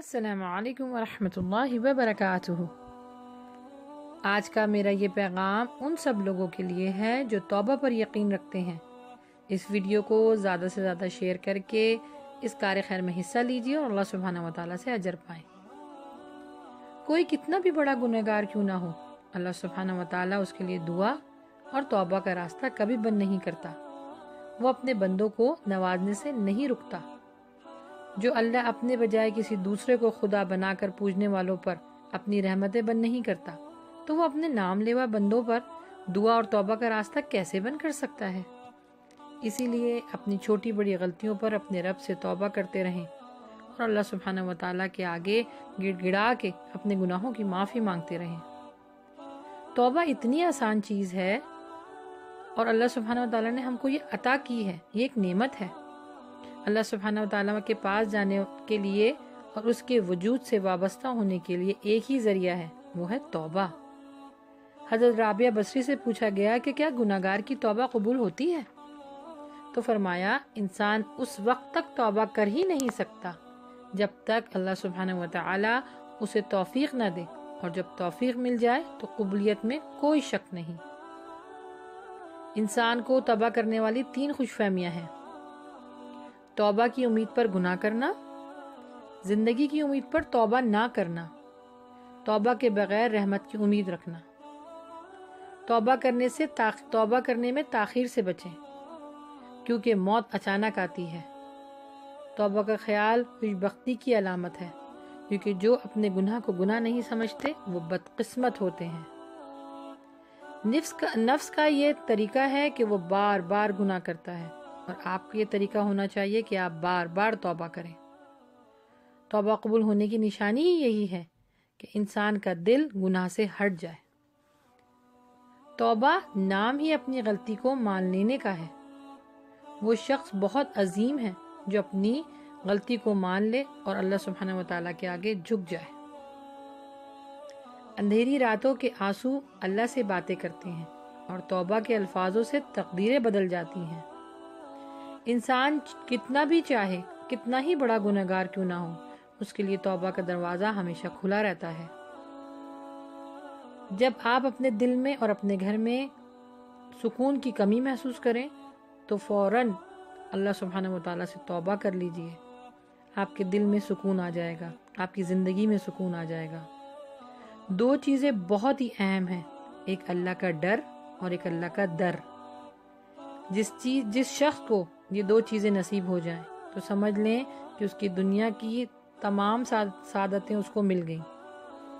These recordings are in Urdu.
السلام علیکم ورحمۃ اللہ وبرکاتہ۔ آج کا میرا یہ پیغام ان سب لوگوں کے لیے ہے جو توبہ پر یقین رکھتے ہیں۔ اس ویڈیو کو زیادہ سے زیادہ شیئر کر کے اس کار خیر میں حصہ لیجیے اور اللہ سبحانہ وتعالیٰ سے اجر پائیں۔ کوئی کتنا بھی بڑا گنہگار کیوں نہ ہو، اللہ سبحانہ وتعالیٰ اس کے لیے دعا اور توبہ کا راستہ کبھی بند نہیں کرتا۔ وہ اپنے بندوں کو نوازنے سے نہیں رکتا۔ جو اللہ اپنے بجائے کسی دوسرے کو خدا بنا کر پوجنے والوں پر اپنی رحمتیں بند نہیں کرتا، تو وہ اپنے نام لیوا بندوں پر دعا اور توبہ کا راستہ کیسے بند کر سکتا ہے؟ اسی لیے اپنی چھوٹی بڑی غلطیوں پر اپنے رب سے توبہ کرتے رہیں اور اللہ سبحانہ وتعالیٰ کے آگے گڑ گڑا کے اپنے گناہوں کی معافی مانگتے رہیں۔ توبہ اتنی آسان چیز ہے اور اللہ سبحانہ وتعالیٰ نے ہم کو یہ عطا کی ہے، یہ ایک نعمت ہے۔ اللہ سبحانہ وتعالیٰ کے پاس جانے کے لیے اور اس کے وجود سے وابستہ ہونے کے لیے ایک ہی ذریعہ ہے، وہ ہے توبہ۔ حضرت رابعہ بصری سے پوچھا گیا کہ کیا گناہگار کی توبہ قبول ہوتی ہے؟ تو فرمایا، انسان اس وقت تک توبہ کر ہی نہیں سکتا جب تک اللہ سبحانہ وتعالیٰ اسے توفیق نہ دے، اور جب توفیق مل جائے تو قبولیت میں کوئی شک نہیں۔ انسان کو تباہ کرنے والی 3 خوش فہمیاں ہیں: توبہ کی امید پر گناہ کرنا، زندگی کی امید پر توبہ نہ کرنا، توبہ کے بغیر رحمت کی امید رکھنا۔ توبہ کرنے میں تاخیر سے بچیں، کیونکہ موت اچانک آتی ہے۔ توبہ کا خیال خوش بختی کی علامت ہے، کیونکہ جو اپنے گناہ کو گناہ نہیں سمجھتے وہ بدقسمت ہوتے ہیں۔ نفس کا یہ طریقہ ہے کہ وہ بار بار گناہ کرتا ہے، اور آپ کا یہ طریقہ ہونا چاہیے کہ آپ بار بار توبہ کریں۔ توبہ قبول ہونے کی نشانی ہی یہی ہے کہ انسان کا دل گناہ سے ہٹ جائے۔ توبہ نام ہی اپنی غلطی کو مان لینے کا ہے۔ وہ شخص بہت عظیم ہے جو اپنی غلطی کو مان لے اور اللہ سبحانہ وتعالیٰ کے آگے جھک جائے۔ اندھیری راتوں کے آنسو اللہ سے باتیں کرتے ہیں، اور توبہ کے الفاظوں سے تقدیریں بدل جاتی ہیں۔ انسان کتنا بھی چاہے، کتنا ہی بڑا گنہگار کیوں نہ ہو، اس کے لیے توبہ کا دروازہ ہمیشہ کھلا رہتا ہے۔ جب آپ اپنے دل میں اور اپنے گھر میں سکون کی کمی محسوس کریں تو فوراً اللہ سبحانہ وتعالیٰ سے توبہ کر لیجئے۔ آپ کے دل میں سکون آ جائے گا، آپ کی زندگی میں سکون آ جائے گا۔ 2 چیزیں بہت ہی اہم ہیں، ایک اللہ کا ڈر اور ایک اللہ کا در۔ جس شخص کو یہ 2 چیزیں نصیب ہو جائیں تو سمجھ لیں کہ اس کی دنیا کی تمام سعادتیں اس کو مل گئیں،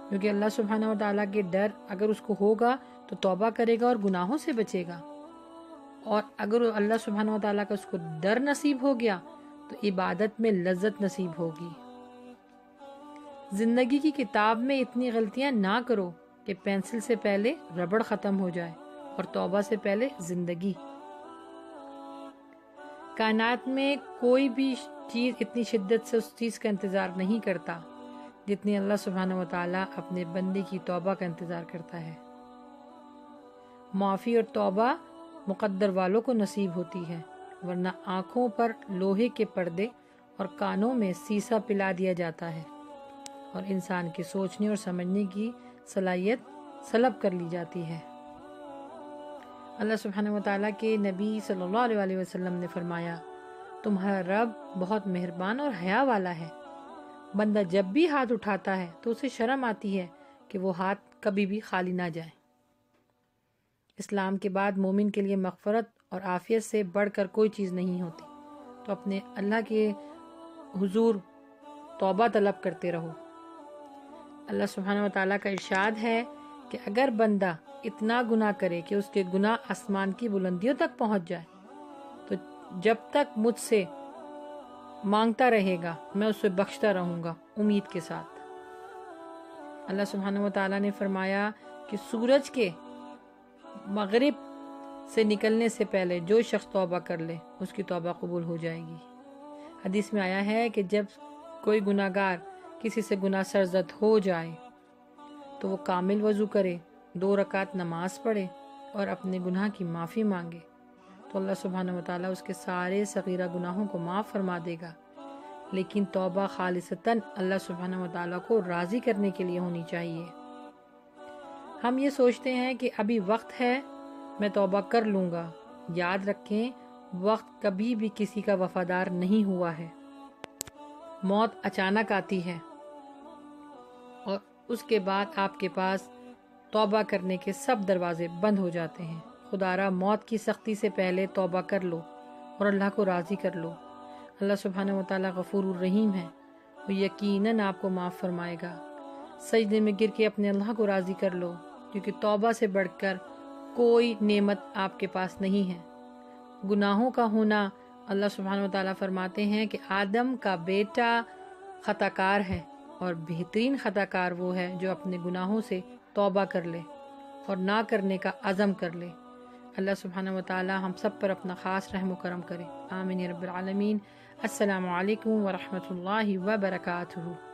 کیونکہ اللہ سبحانہ وتعالیٰ کے ڈر اگر اس کو ہوگا تو توبہ کرے گا اور گناہوں سے بچے گا، اور اگر اللہ سبحانہ وتعالیٰ کا اس کو ڈر نصیب ہو گیا تو عبادت میں لذت نصیب ہوگی۔ زندگی کی کتاب میں اتنی غلطیاں نہ کرو کہ پینسل سے پہلے ربڑ ختم ہو جائے اور توبہ سے پہلے زندگی۔ کائنات میں کوئی بھی چیز اتنی شدت سے اس چیز کا انتظار نہیں کرتا جتنی اللہ سبحانہ وتعالیٰ اپنے بندے کی توبہ کا انتظار کرتا ہے۔ معافی اور توبہ مقدر والوں کو نصیب ہوتی ہے، ورنہ آنکھوں پر لوہے کے پردے اور کانوں میں سیسا پلا دیا جاتا ہے، اور انسان کے سوچنے اور سمجھنے کی صلاحیت سلب کر لی جاتی ہے۔ اللہ سبحانہ وتعالیٰ کے نبی صلی اللہ علیہ وسلم نے فرمایا، تمہارا رب بہت مہربان اور حیا والا ہے۔ بندہ جب بھی ہاتھ اٹھاتا ہے تو اسے شرم آتی ہے کہ وہ ہاتھ کبھی بھی خالی نہ جائے۔ اسلام کے بعد مومن کے لیے مغفرت اور عافیت سے بڑھ کر کوئی چیز نہیں ہوتی، تو اپنے اللہ کے حضور توبہ طلب کرتے رہو۔ اللہ سبحانہ وتعالیٰ کا ارشاد ہے کہ اگر بندہ اتنا گناہ کرے کہ اس کے گناہ آسمان کی بلندیوں تک پہنچ جائے تو جب تک مجھ سے مانگتا رہے گا میں اسے بخشتا رہوں گا، امید کے ساتھ۔ اللہ سبحانہ وتعالیٰ نے فرمایا کہ سورج کے مغرب سے نکلنے سے پہلے جو شخص توبہ کر لے اس کی توبہ قبول ہو جائے گی۔ حدیث میں آیا ہے کہ جب کوئی گناہگار کسی سے گناہ سرزد ہو جائے تو وہ کامل وضو کرے، 2 رکعت نماز پڑھے اور اپنے گناہ کی معافی مانگے، تو اللہ سبحانہ وتعالیٰ اس کے سارے صغیرہ گناہوں کو معاف فرما دے گا۔ لیکن توبہ خالصتاً اللہ سبحانہ و تعالیٰ کو راضی کرنے کے لیے ہونی چاہیے۔ ہم یہ سوچتے ہیں کہ ابھی وقت ہے، میں توبہ کر لوں گا۔ یاد رکھیں، وقت کبھی بھی کسی کا وفادار نہیں ہوا ہے۔ موت اچانک آتی ہے اور اس کے بعد آپ کے پاس توبہ کرنے کے سب دروازے بند ہو جاتے ہیں۔ خدا را موت کی سختی سے پہلے توبہ کر لو اور اللہ کو راضی کر لو۔ اللہ سبحانہ و تعالیٰ غفور الرحیم ہے، وہ یقیناً آپ کو معاف فرمائے گا۔ سجدے میں گر کے اپنے اللہ کو راضی کر لو، کیونکہ توبہ سے بڑھ کر کوئی نعمت آپ کے پاس نہیں ہے۔ گناہوں کا ہونا، اللہ سبحانہ و تعالیٰ فرماتے ہیں کہ آدم کا بیٹا خطا کار ہے، اور بہترین خطا کار وہ ہے جو اپنے گناہوں سے توبہ کر لے اور نہ کرنے کا عزم کر لے۔ اللہ سبحانہ و تعالیٰ ہم سب پر اپنا خاص رحم و کرم کرے، آمین یا رب العالمین۔ السلام علیکم ورحمۃ اللہ وبرکاتہ۔